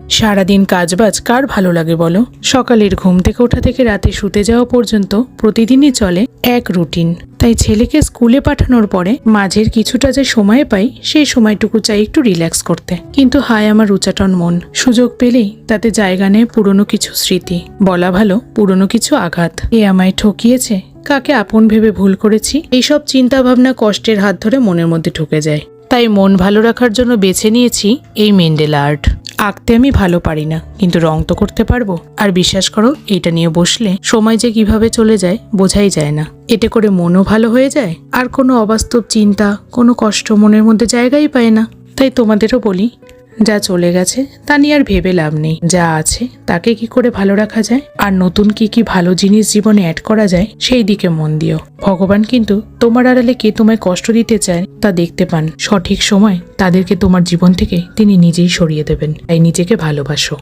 সারাদিন কাজবাজ কার ভালো লাগে বলো? সকালের ঘুম থেকে ওঠা থেকে রাতে শুতে যাওয়া পর্যন্ত প্রতিদিনই চলে এক রুটিন। তাই ছেলেকে স্কুলে পাঠানোর পরে মাঝের কিছুটা যে সময় পাই সেই সময়টুকু চাই একটু রিল্যাক্স করতে। কিন্তু হায় আমার উচাটন মন, সুযোগ পেলেই তাতে জায়গা নেয় পুরনো কিছু স্মৃতি, বলা ভালো পুরনো কিছু আঘাত। এ আমায় ঠকিয়েছে, কাকে আপন ভেবে ভুল করেছি, এইসব চিন্তা ভাবনা কষ্টের হাত ধরে মনের মধ্যে ঢুকে যায়। তাই মন ভালো রাখার জন্য বেছে নিয়েছি এই মেন্ডেলা আর্ট। আঁকতে আমি ভালো পারি না, কিন্তু রং তো করতে পারবো। আর বিশ্বাস করো, এইটা নিয়ে বসলে সময় যে কিভাবে চলে যায় বোঝাই যায় না। এতে করে মনও ভালো হয়ে যায়, আর কোনো অবাস্তব চিন্তা, কোনো কষ্ট মনের মধ্যে জায়গাই পায় না। তাই তোমাদেরও বলি, যা চলে গেছে তা নিয়ে আর ভেবে লাভ নেই। যা আছে তাকে কি করে ভালো রাখা যায়, আর নতুন কি কি ভালো জিনিস জীবনে অ্যাড করা যায় সেই দিকে মন দিও। ভগবান কিন্তু তোমার আড়ালে কে তোমায় কষ্ট দিতে চায় তা দেখতে পান। সঠিক সময় তাদেরকে তোমার জীবন থেকে তিনি নিজেই সরিয়ে দেবেন। তাই নিজেকে ভালোবাসো।